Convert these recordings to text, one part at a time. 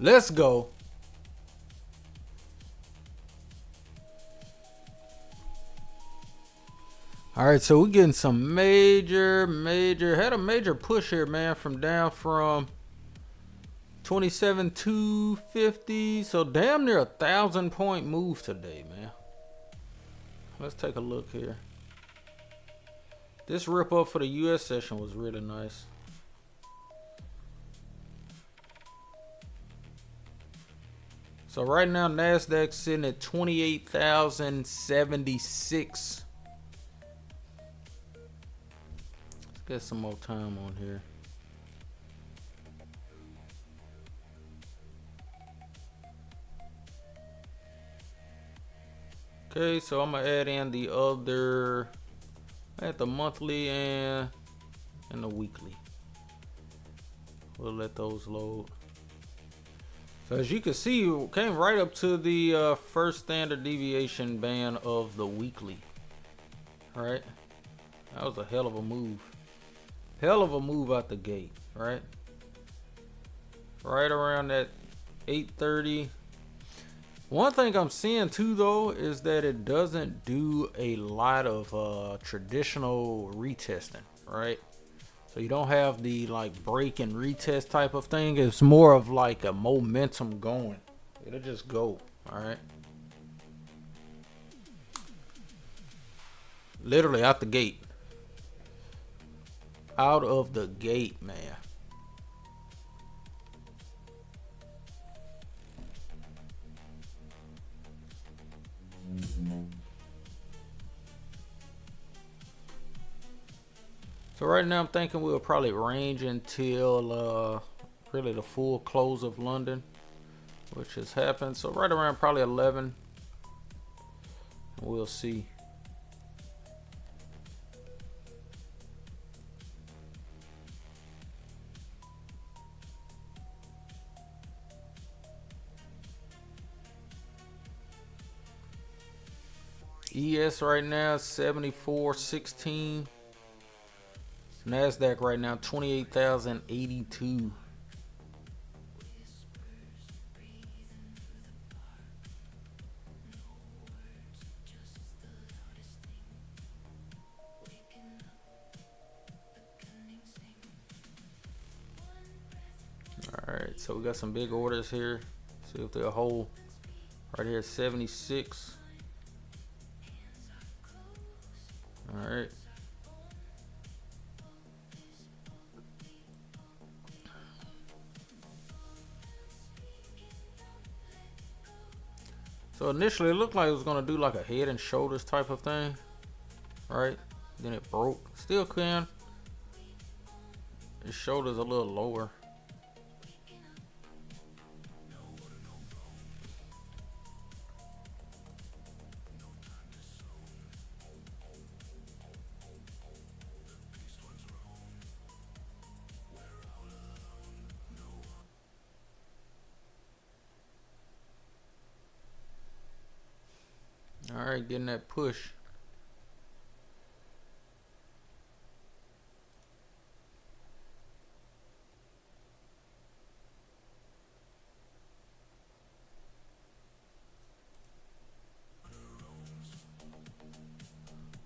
Let's go. All right, so we're getting some major had a major push here, man, from down from 27,250. So damn near 1,000-point move today, man. Let's take a look here. This rip up for the US session was really nice. So right now Nasdaq sitting at 28,076. Let's get some more time on here. Okay, so I'm gonna add in the other, at the monthly and the weekly. We'll let those load. So as you can see, it came right up to the first standard deviation band of the weekly. All right, that was a hell of a move. Hell of a move out the gate, right? Right around that 830. One thing I'm seeing too, though, is that it doesn't do a lot of traditional retesting, right? So you don't have the like break and retest type of thing. It's more of like a momentum going. It'll just go, all right? Literally out the gate. Out of the gate, man. So right now I'm thinking we'll probably range until really the full close of London, which has happened. So right around probably 11. We'll see. ES right now 74.16. Nasdaq right now 28,082. All right, so we got some big orders here. See if they'll hold. Right here 76. All right. So initially it looked like it was gonna do like a head and shoulders type of thing, right? Then it broke. Still can. His shoulders a little lower. All right, getting that push.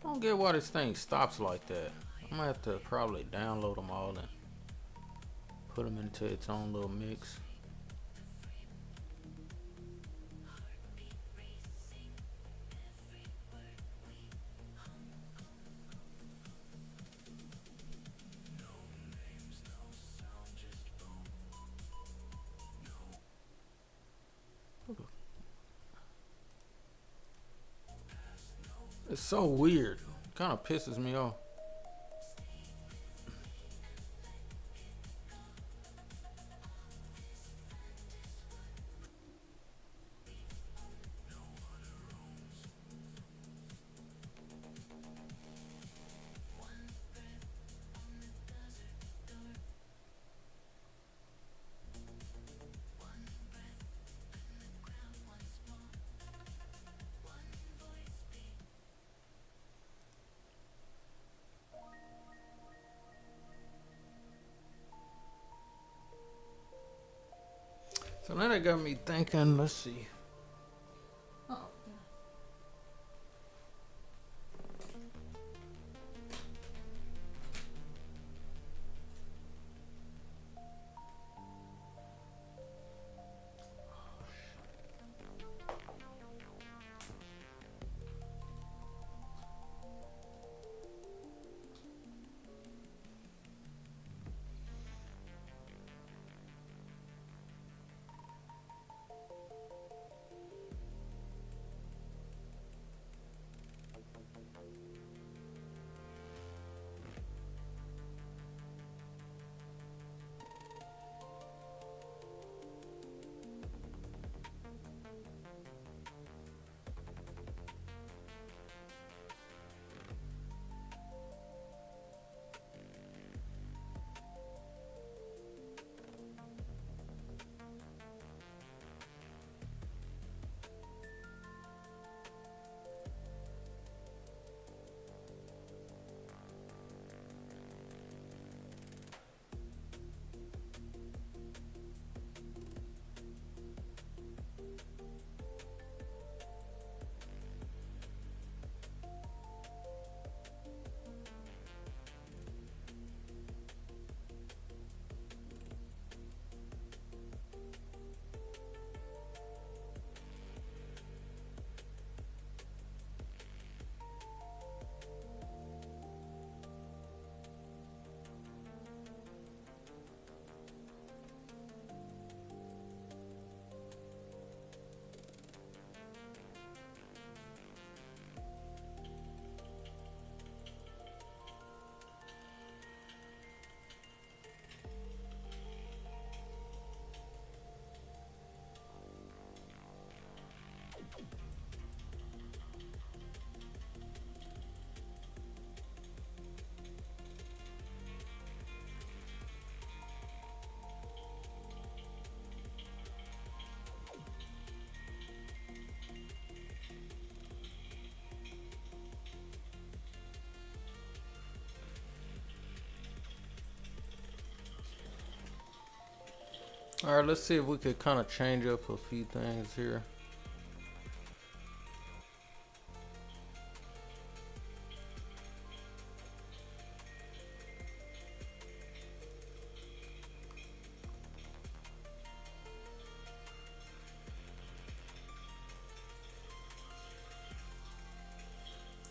I don't get why this thing stops like that. I'm gonna have to probably download them all and put them into its own little mix. It's so weird. Kind of pisses me off. So now that got me thinking, let's see. All right, let's see if we could kind of change up a few things here.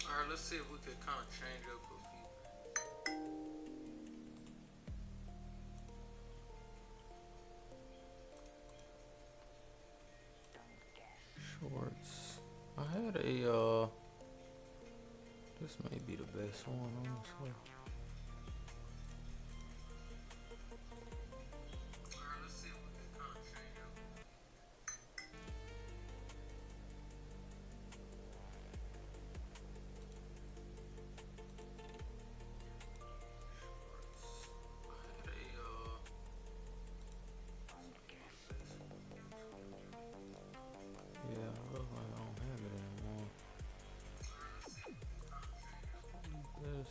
All right, let's see if we could kind of change up a few. Shorts. had a this may be the best one, honestly. Yeah, look like I don't have it anymore. This.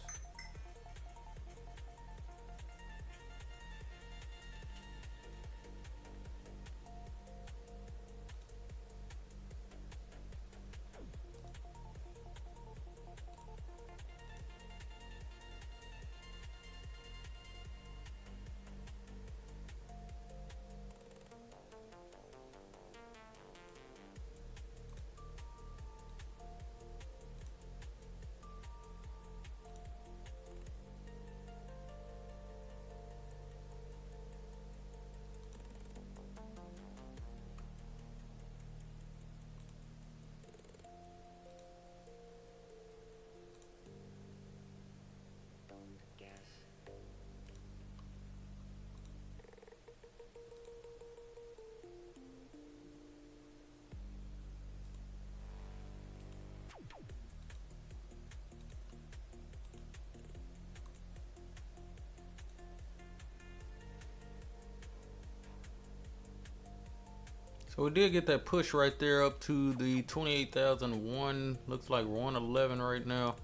So we did get that push right there up to the 28,001. Looks like 111 right now.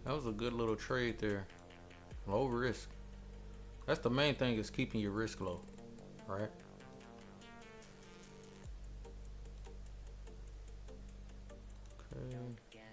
That was a good little trade there. Low risk. That's the main thing, is keeping your risk low, right? Okay.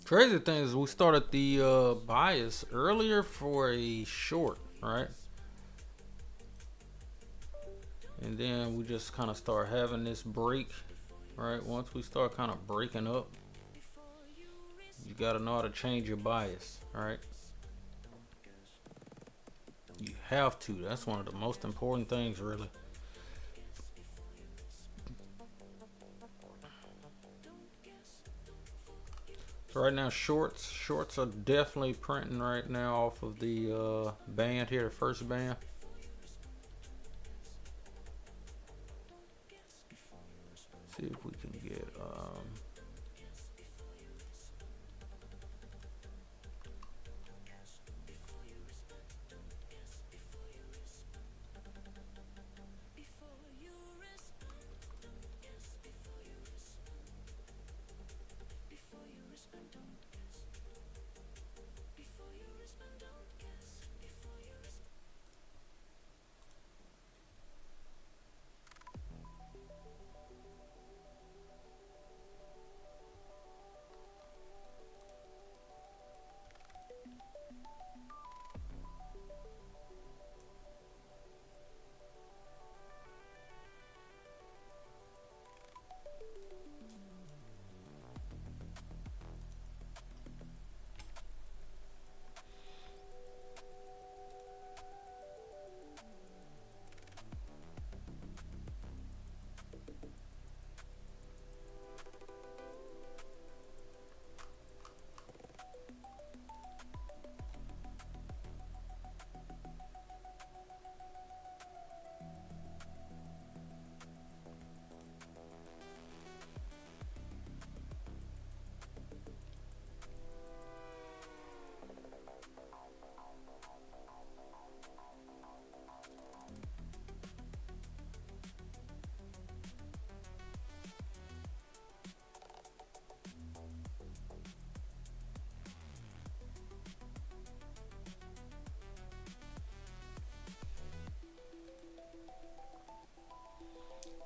Crazy thing is, we started the bias earlier for a short, right? And then we just kind of start having this break, right? Once we start kind of breaking up, you got to know how to change your bias, right? You have to. That's one of the most important things, really. So right now, shorts are definitely printing right now off of the band here, the first band. See if we can get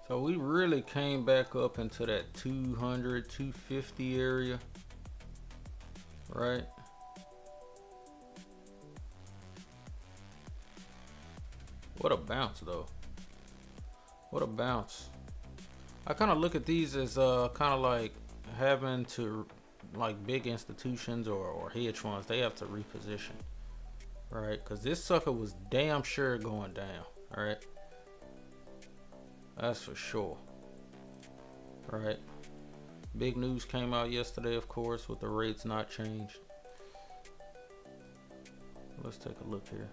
So we really came back up into that 200, 250 area, right? What a bounce though. What a bounce. I kind of look at these as kind of like having to, like big institutions or hedge funds, they have to reposition, right? Because this sucker was damn sure going down, right? That's for sure, right? Big news came out yesterday, of course, with the rates not changed. Let's take a look here.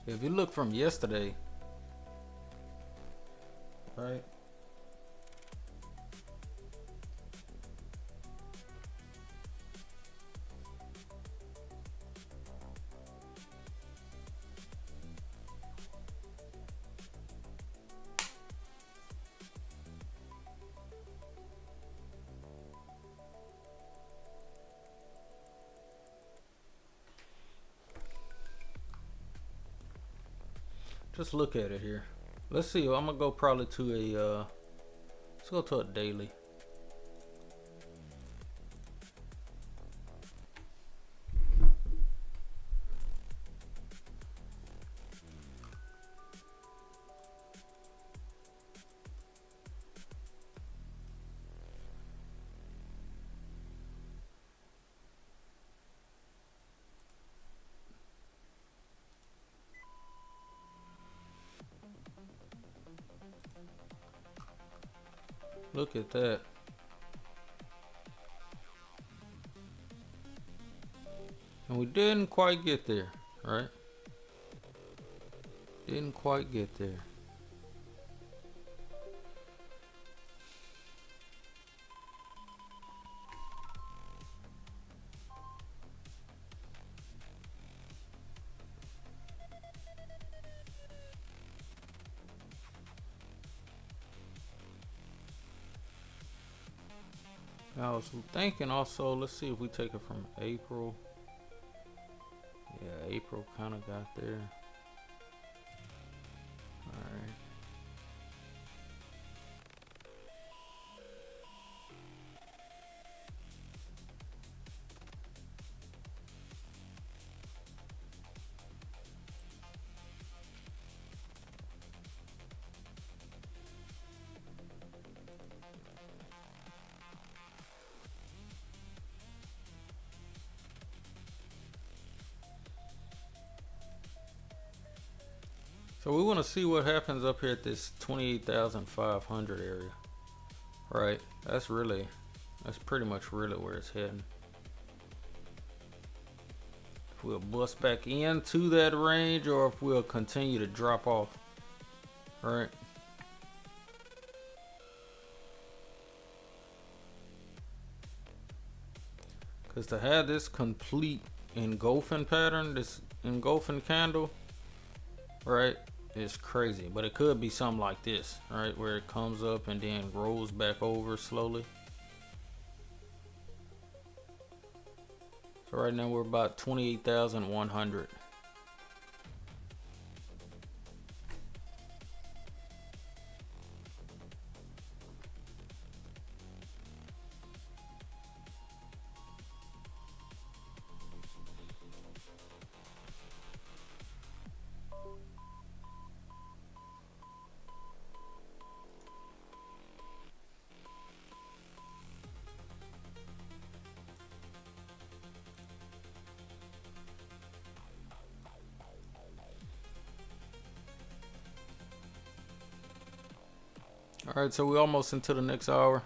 If you look from yesterday, right? Just look at it here. Let's see. I'm gonna go probably to a. Let's go to a daily. Look at that. And we didn't quite get there, right? Didn't quite get there. I was thinking also, let's see if we take it from April. Yeah, April kind of got there. Alright. So we want to see what happens up here at this 28,500 area, right? That's pretty much really where it's heading. If we'll bust back into that range or if we'll continue to drop off, right? Because to have this complete engulfing pattern, this engulfing candle, right, is crazy. But it could be something like this, right, where it comes up and then rolls back over slowly. So right now we're about 28,100. All right, so we're almost into the next hour.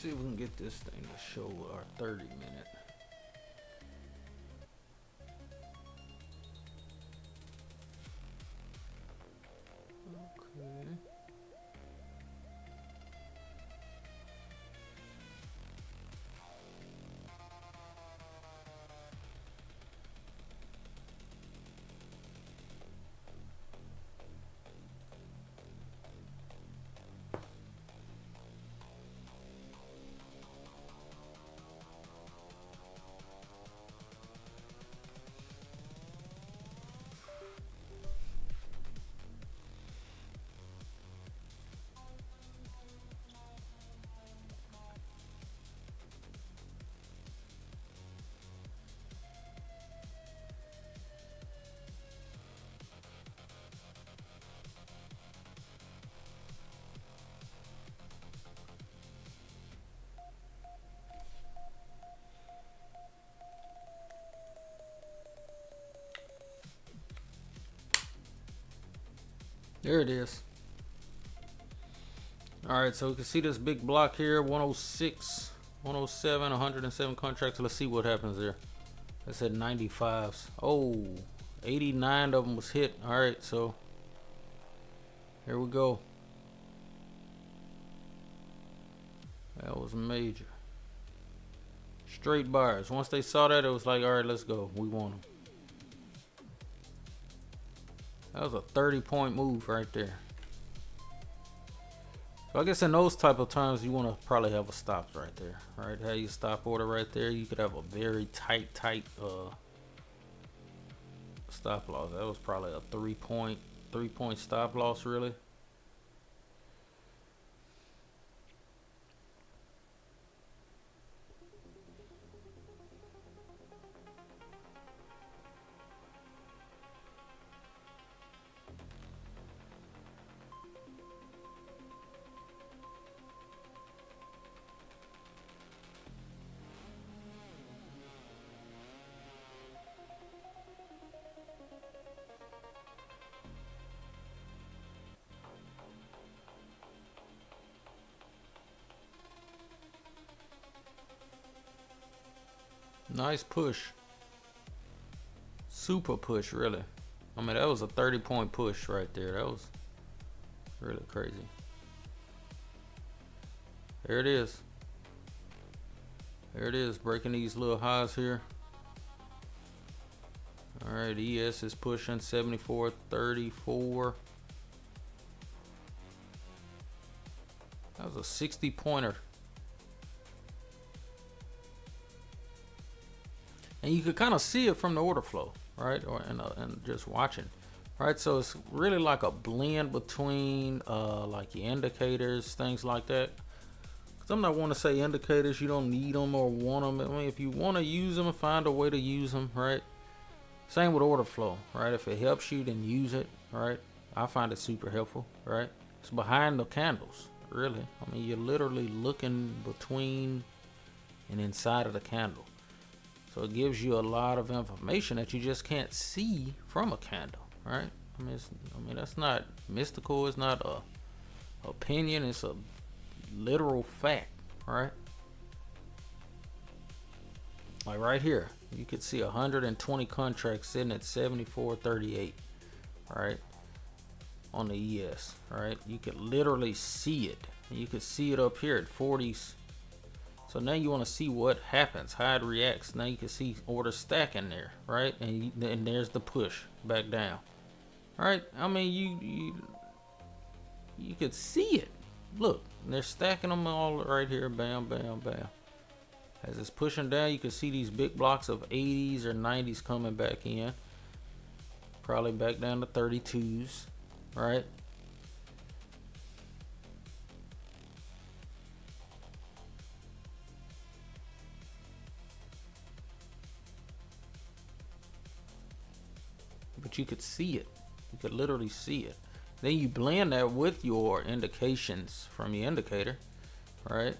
See if we can get this thing to show our 30-minute. Okay. There it is. All right, so we can see this big block here, 106, 107, 107 contracts. Let's see what happens there. I said 95s. Oh, 89 of them was hit. All right, so here we go. That was major. Straight buyers. Once they saw that, it was like, all right, let's go. We want them. That was a 30-point move right there. So I guess in those type of times, you want to probably have a stop right there, right? Have your stop order right there. You could have a very tight stop loss. That was probably a three-point stop loss, really. Nice push. Super push, really. I mean, that was a 30-point push right there. That was really crazy. There it is. There it is, breaking these little highs here. All right, ES is pushing 74.34. That was a 60-pointer. And you could kind of see it from the order flow, right? And just watching, right? So it's really like a blend between like your indicators, things like that. Some that want to say indicators, you don't need them or want them. I mean, if you want to use them, find a way to use them, right? Same with order flow, right? If it helps you, then use it, right? I find it super helpful, right? It's behind the candles, really. I mean, you're literally looking between and inside of the candle. So it gives you a lot of information that you just can't see from a candle, right? I mean, that's not mystical. It's not a opinion. It's a literal fact, right? Like right here, you could see 120 contracts sitting at 74.38, right? On the ES, right? You could literally see it. You could see it up here at 40s. So now you want to see what happens, how it reacts. Now you can see order stacking there, right? And there's the push back down. All right, I mean, you could see it. Look, they're stacking them all right here, bam, bam, bam. As it's pushing down, you can see these big blocks of 80s or 90s coming back in. Probably back down to 32s, right? But you could see it. You could literally see it. Then you blend that with your indications from your indicator, right?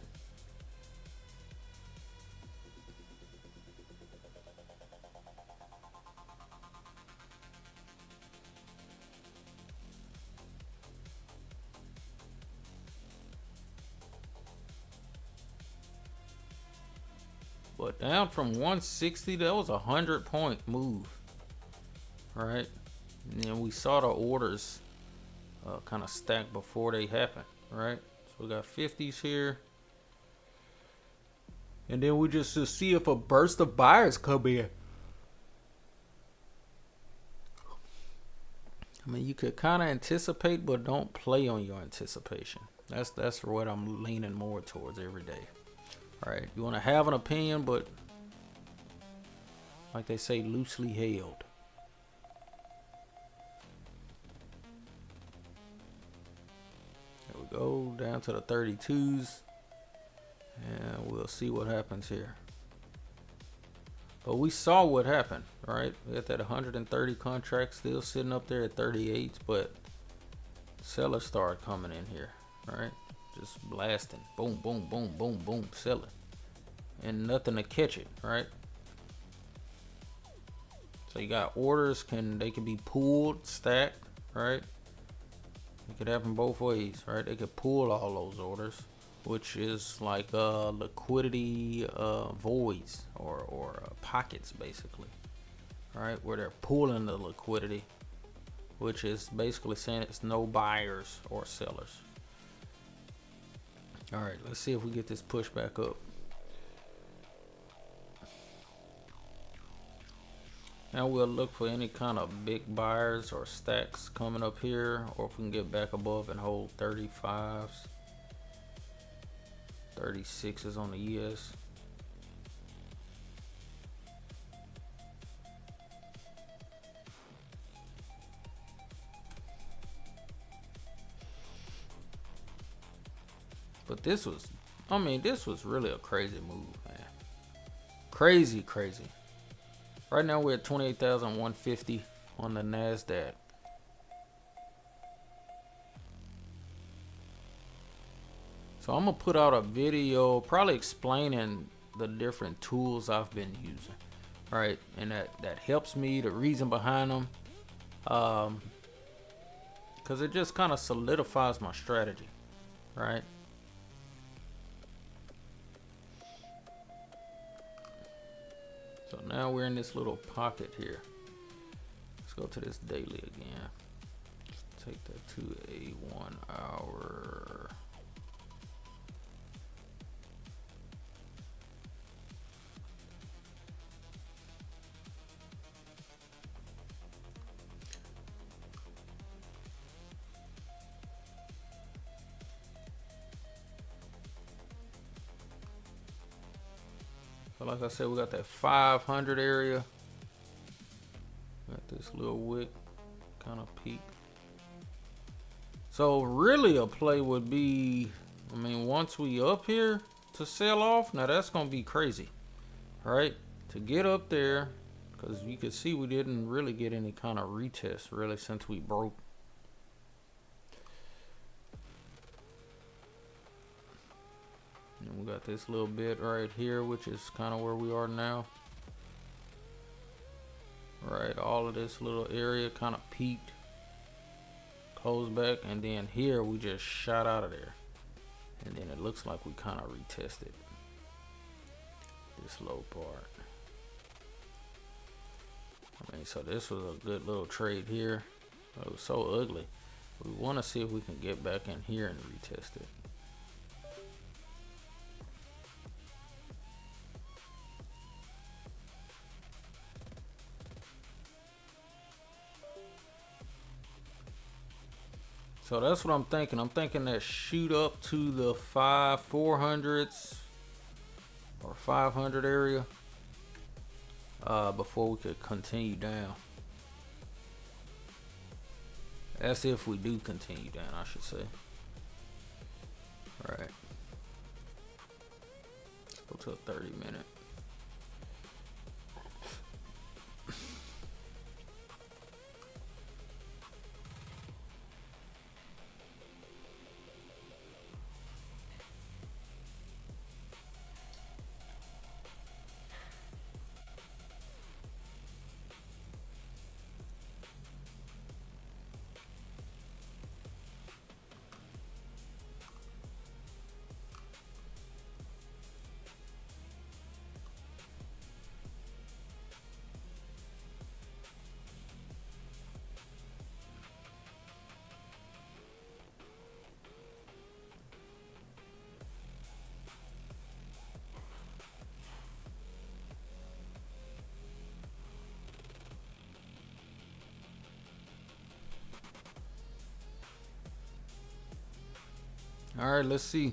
But down from 160, that was a 100-point move, right? And then we saw the orders kind of stack before they happen, right? So we got 50s here. And then we just to see if a burst of buyers come in. I mean, you could kind of anticipate, but don't play on your anticipation. That's what I'm leaning more towards every day. All right, you want to have an opinion, but like they say, loosely held. There we go, down to the 32s, and we'll see what happens here. But we saw what happened, right? We got that 130 contract still sitting up there at 38s, but sellers started coming in here, right? Just blasting, boom, boom, boom, boom, boom, selling, and nothing to catch it, right? So you got orders, they can be pulled, stacked, right? It could happen both ways, right? They could pull all those orders, which is like liquidity voids or pockets, basically, right? Where they're pulling the liquidity, which is basically saying it's no buyers or sellers. All right, let's see if we get this push back up. Now we'll look for any kind of big buyers or stacks coming up here, or if we can get back above and hold 35s. 36s on the ES. But this was, I mean, this was really a crazy move, man. Crazy, crazy. Right now we're at 28,150 on the Nasdaq. So I'm gonna put out a video probably explaining the different tools I've been using, right? And that helps me, the reason behind them, because it just kind of solidifies my strategy, right? So now we're in this little pocket here. Let's go to this daily again. Let's take that to a 1 hour. So like I said, we got that 500 area. Got this little wick kind of peak. So really a play would be, I mean, once we up here to sell off, now that's going to be crazy, right? To get up there, because you can see we didn't really get any kind of retest really since we broke. And we got this little bit right here, which is kind of where we are now. Right, all of this little area kind of peaked, closed back, and then here we just shot out of there. And then it looks like we kind of retested this low part. I mean, so this was a good little trade here. It was so ugly. We want to see if we can get back in here and retest it. So that's what I'm thinking. I'm thinking that shoot up to the 400s or 500 area before we could continue down. That's if we do continue down, I should say. All right. Let's go to a 30-minute. All right, let's see.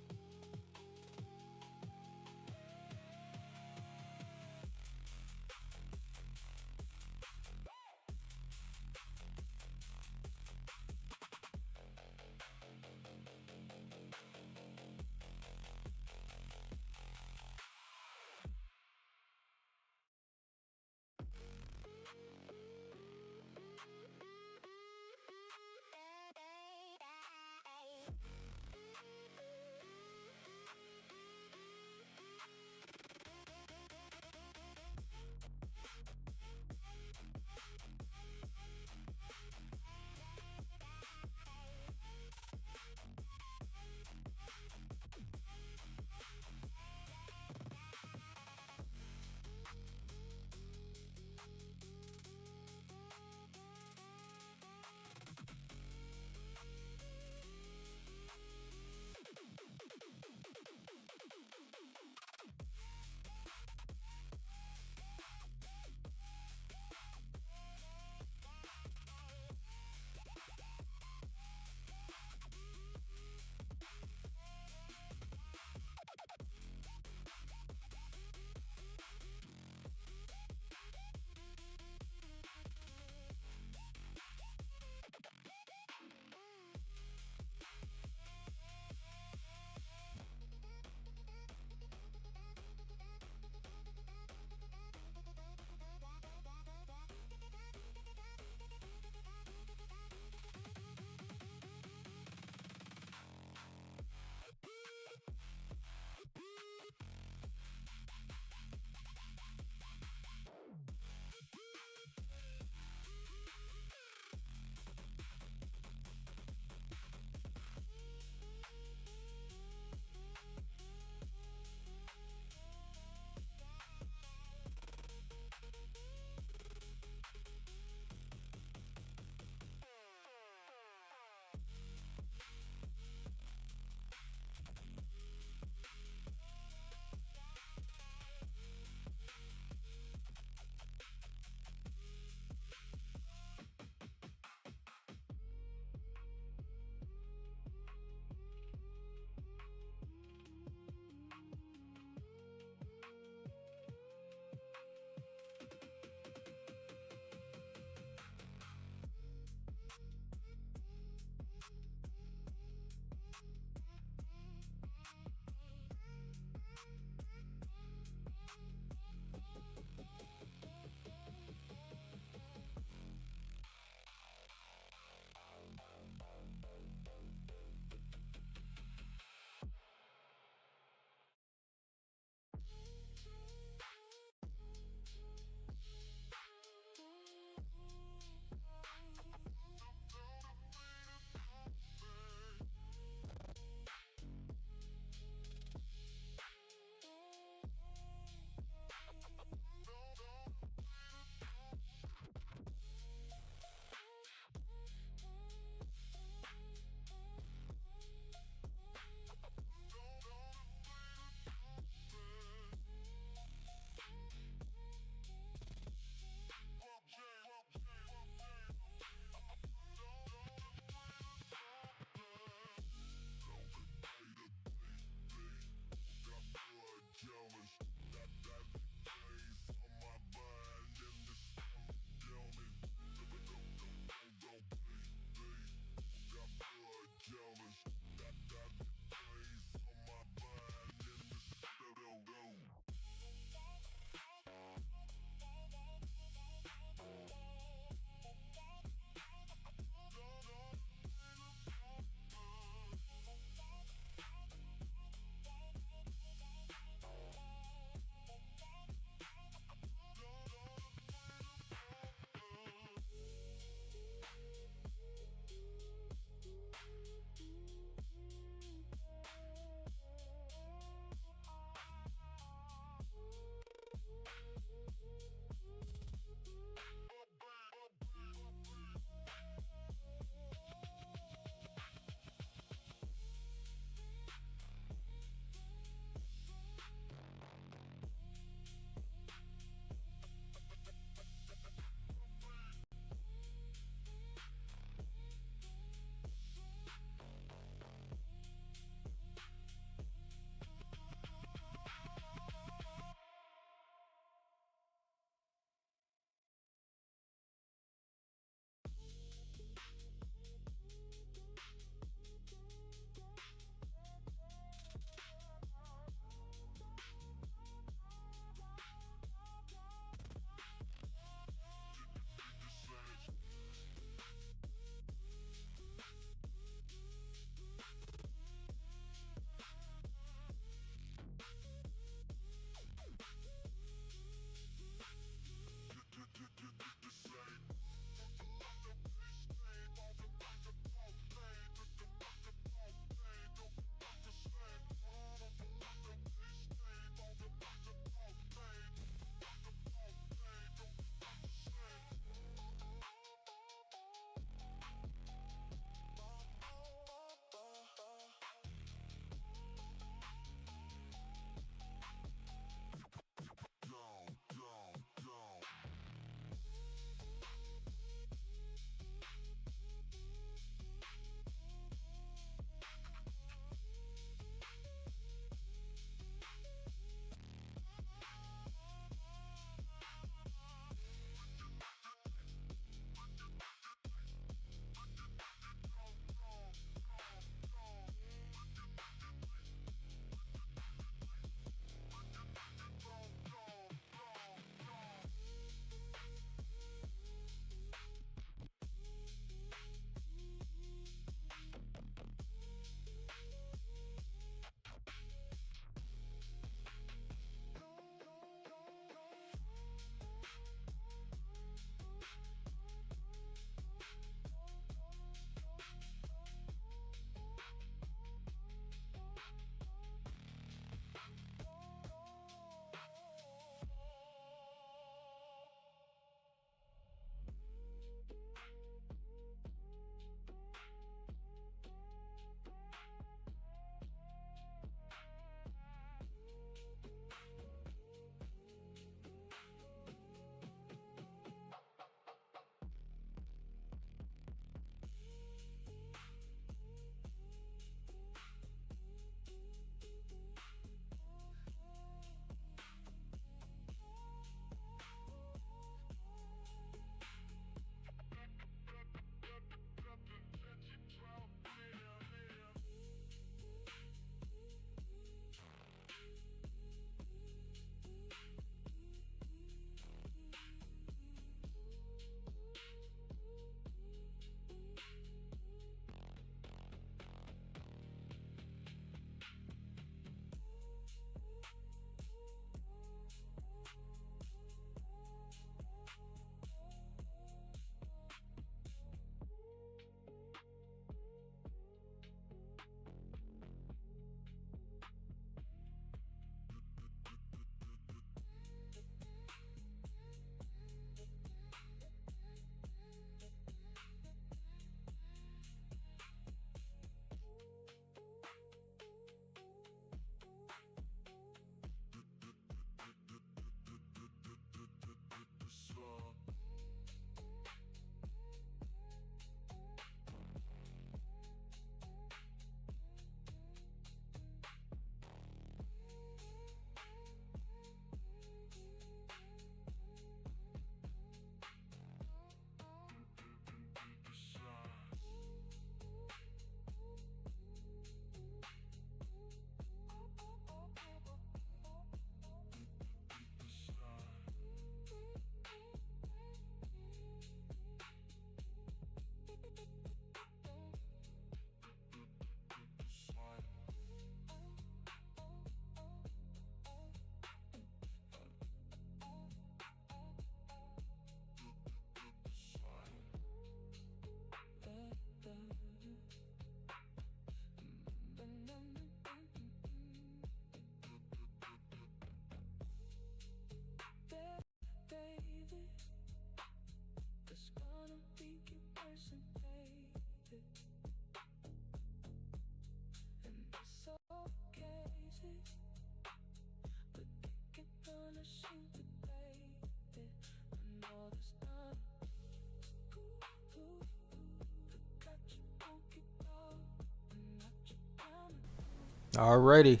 Alrighty.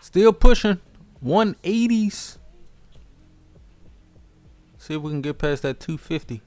Still pushing 180s. See if we can get past that 250.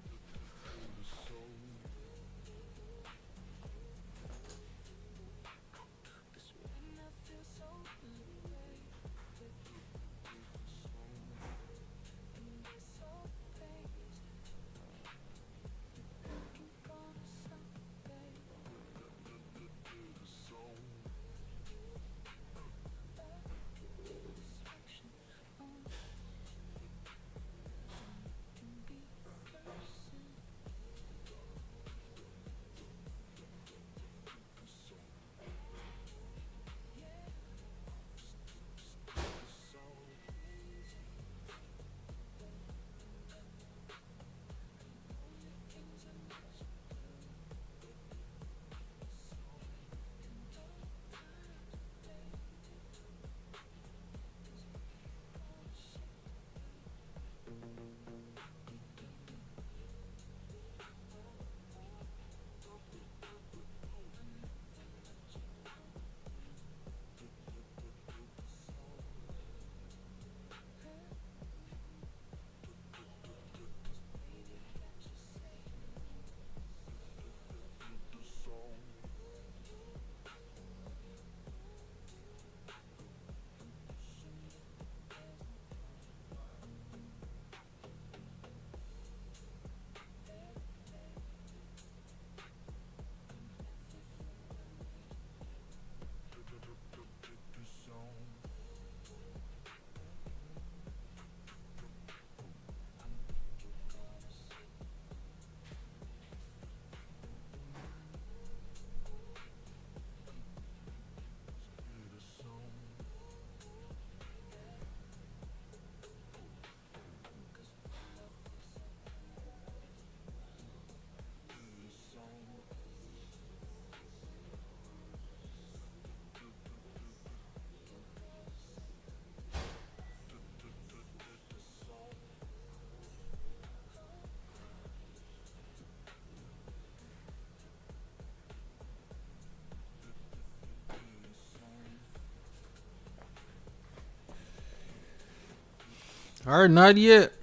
Alright, not yet.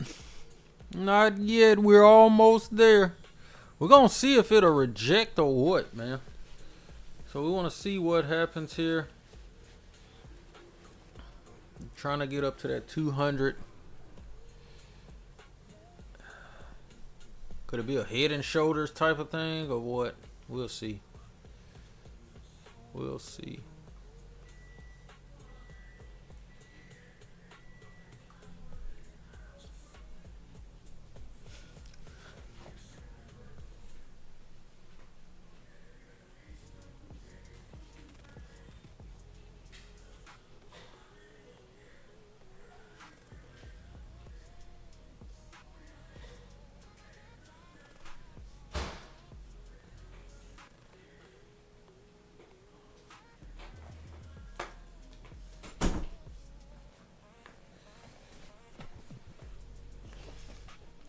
Not yet. We're almost there. We're going to see if it'll reject or what, man. So we want to see what happens here. I'm trying to get up to that 200. Could it be a head and shoulders type of thing or what? We'll see. We'll see.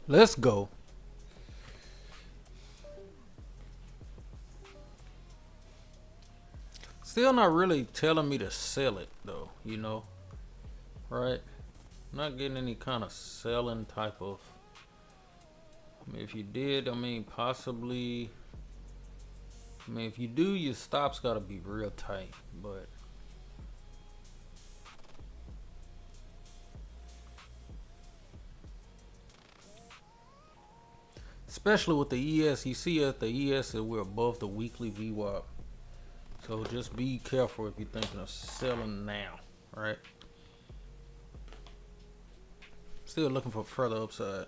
Let's go. Still not really telling me to sell it though, you know. Right? Not getting any kind of selling type of. I mean, if you did, I mean, possibly. I mean, if you do, your stop's got to be real tight, but. Especially with the ES, you see at the ES that we're above the weekly VWAP. So just be careful if you're thinking of selling now, right? Still looking for further upside.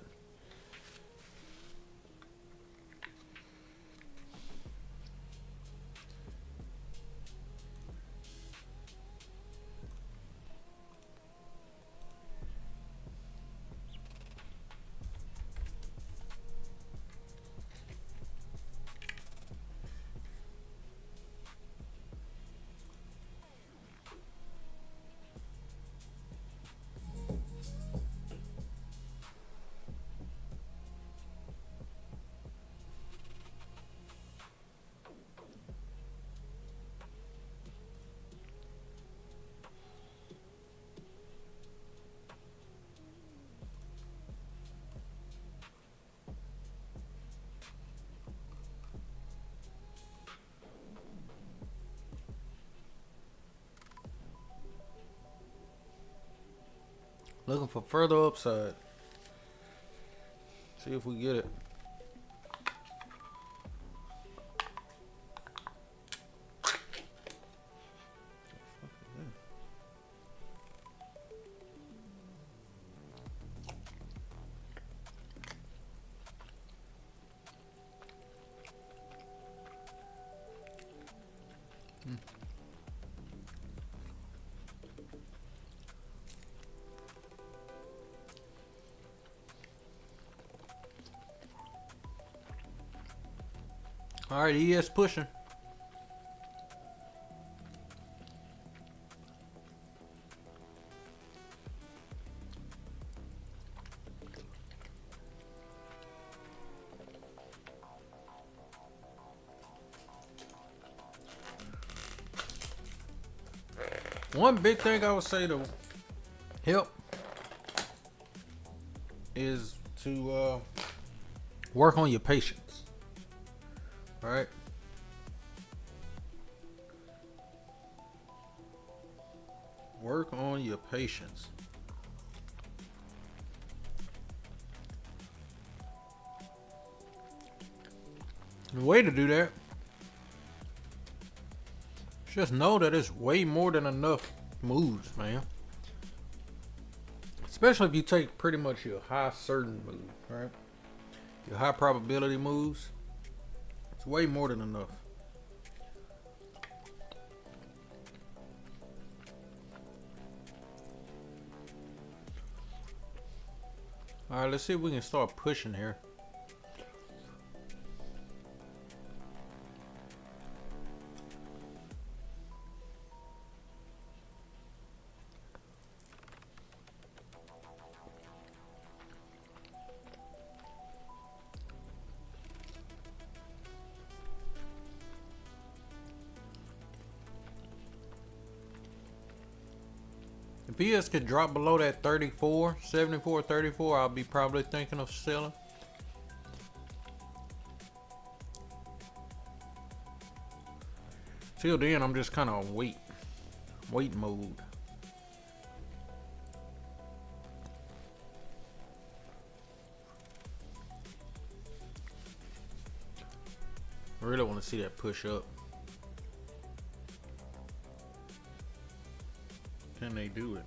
Looking for further upside. See if we get it. All right, ES pushing. One big thing I would say to help is to work on your patience. All right. Work on your patience. The way to do that, just know that it's way more than enough moves, man. Especially if you take pretty much your high certain move, right? Your high probability moves. It's way more than enough. All right, let's see if we can start pushing here. If ES could drop below that 34, 74, 34, I'll be probably thinking of selling. Till then, I'm just kind of wait mode. I really want to see that push up. Can they do it?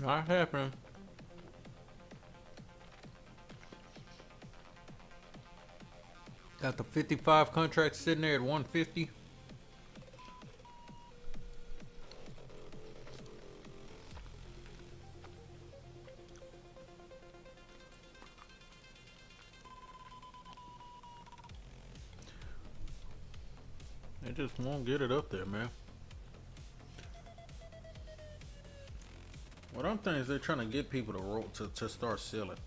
Not happening. Got the 55 contract sitting there at 150. They just won't get it up there, man. What I'm thinking is they're trying to get people to roll to start selling.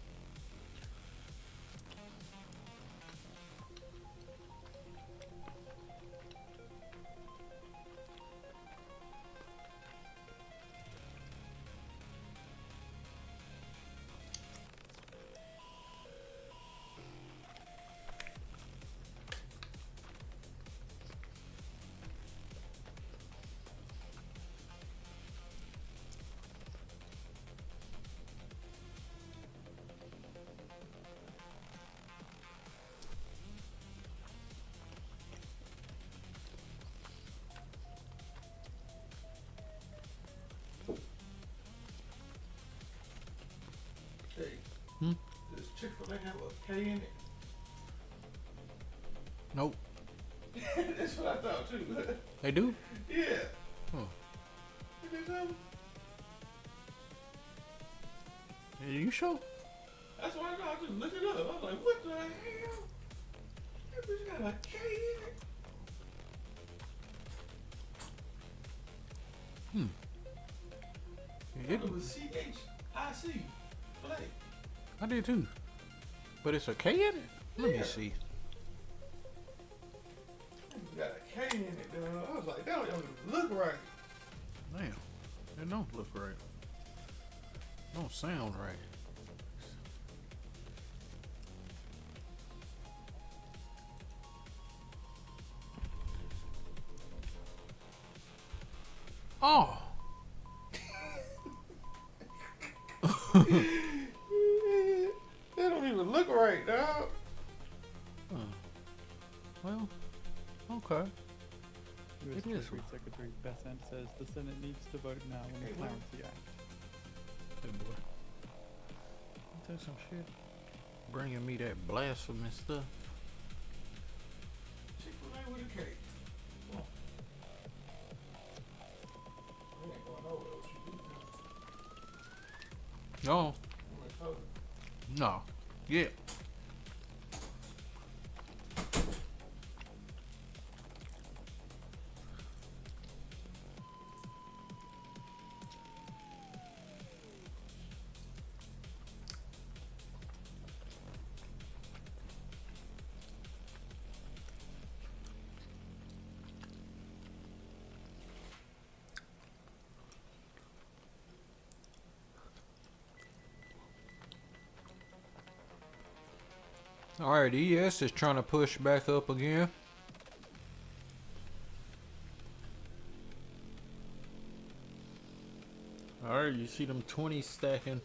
Does Chick-fil-A have a K in it? Nope. That's what I thought too. They do? Yeah. Oh. Is it something? Are you sure? That's why I just looked it up. I was like, what the hell? bitch got a K in it. It, It was CHIC. Flake. I did too. But it's a K in it? Let me Yeah. see. It got a K in it, dog. I was like, that don't even look right. Damn. It don't look right. Don't sound right. Oh. That don't even look right, dog. Well, okay. U.S. It is. Treasury Secretary Bessent says the Senate needs to vote now on the Hey, man. Clemency Act. Hey, boy. Take some shit. Bringing me that blasphemous stuff. Chick-fil-A with a K. Come on. We ain't going nowhere with you. No. I'm gonna tell you. No. Yeah. Alright, ES is trying to push back up again. Alright, you see them 20s stacking.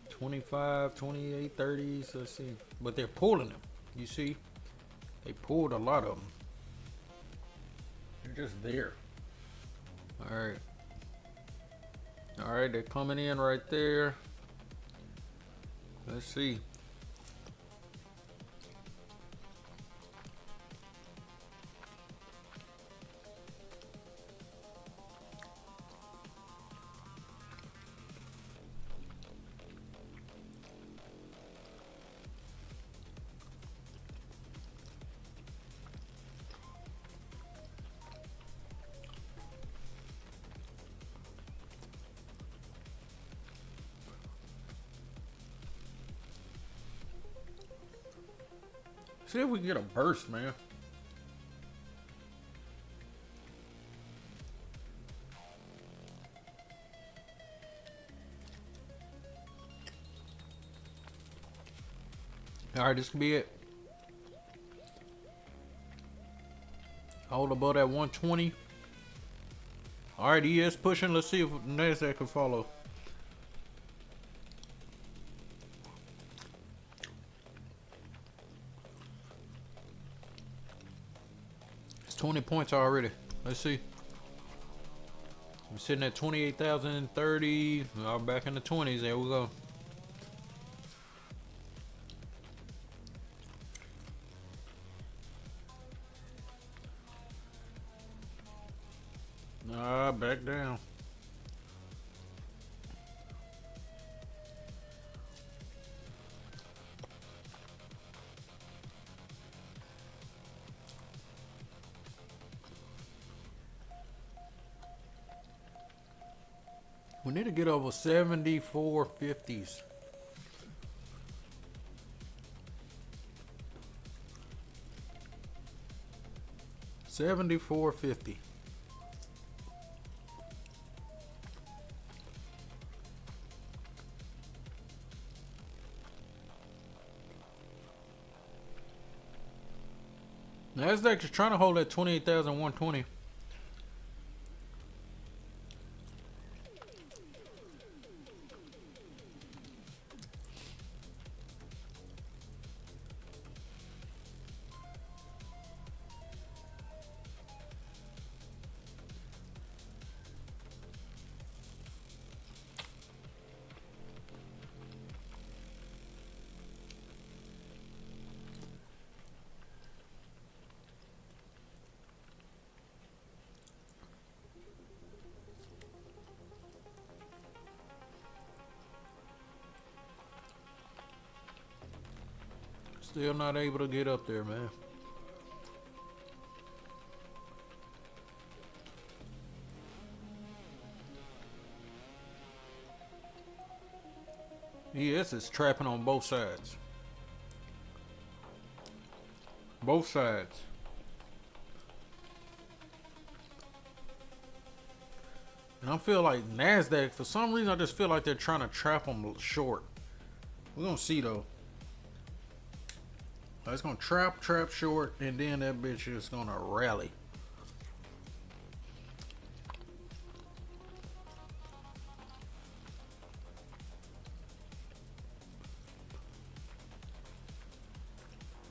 25, 28, 30s. Let's see. But they're pulling them. You see? They pulled a lot of them. They're just there. Alright. Alright, they're coming in right there. Let's see. See if we can get a burst, man. Alright, this could be it. Hold above that 120. Alright, ES pushing. Let's see if Nasdaq can follow. It's 20 points already. Let's see. I'm sitting at 28,030. Back in the 20s. There we go. Back down. We need to get over 74.50s. $74.50. Nasdaq is trying to hold at 28,120. Still not able to get up there, man. ES is trapping on both sides. Both sides. And I feel like Nasdaq, for some reason, I just feel like they're trying to trap them short. We're gonna see though. It's gonna trap short, and then that bitch is gonna rally.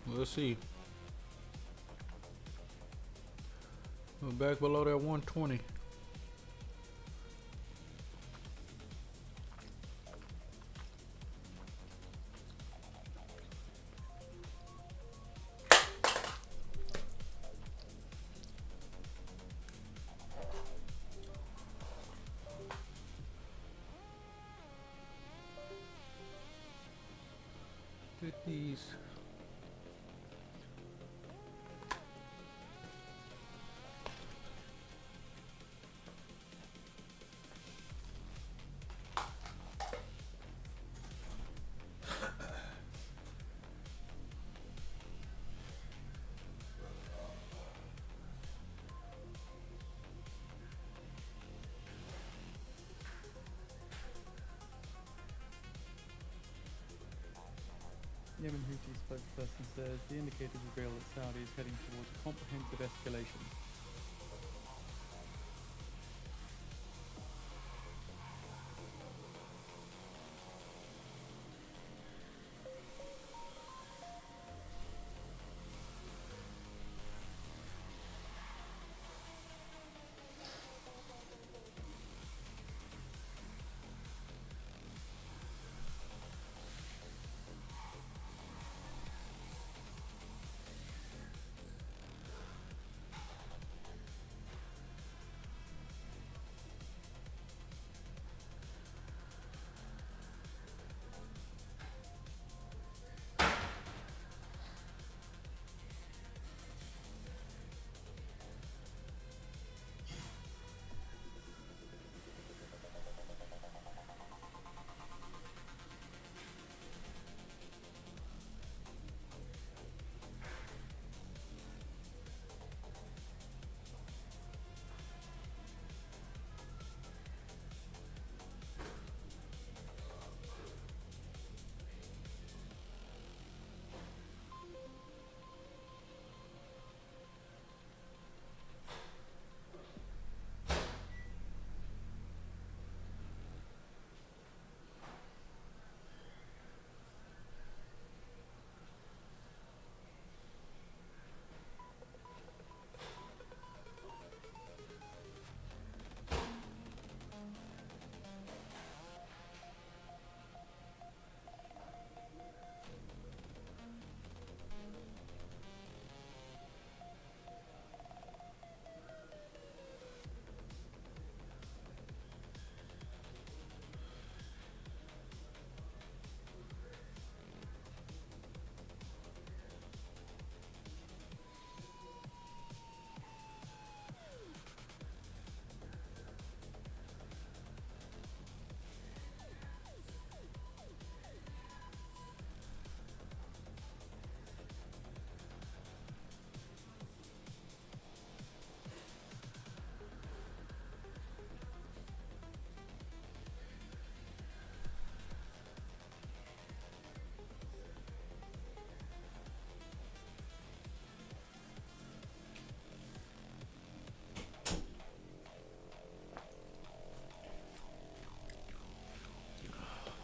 Let's see. We're back below that 120. These. Yemen Houthi spokesperson says the indicators reveal that Saudi is heading towards a comprehensive escalation.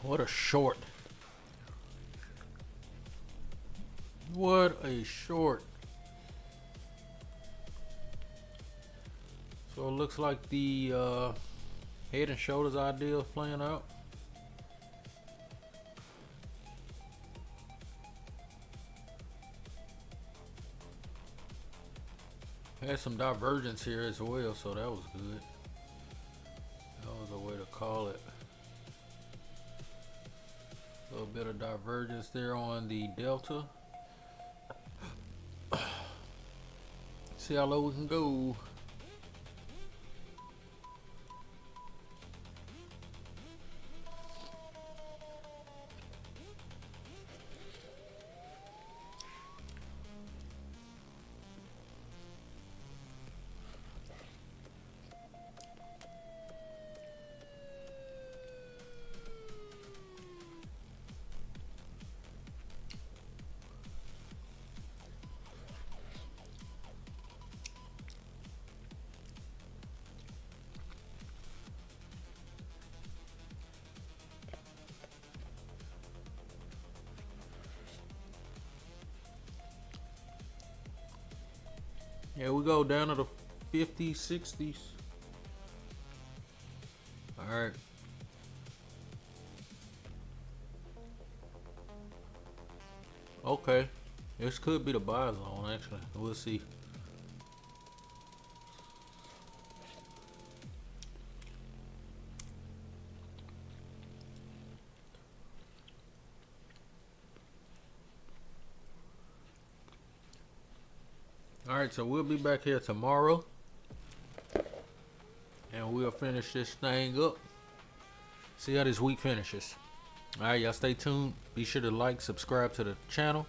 What a short. What a short. So it looks like the head and shoulders idea is playing out. Had some divergence here as well, so that was good. That was a way to call it. A little bit of divergence there on the delta. See how low we can go. Yeah, we go down to the 50s, 60s. All right. Okay. This could be the buy zone, actually. We'll see. Alright, so we'll be back here tomorrow. And we'll finish this thing up. See how this week finishes. Alright, y'all stay tuned. Be sure to like, subscribe to the channel.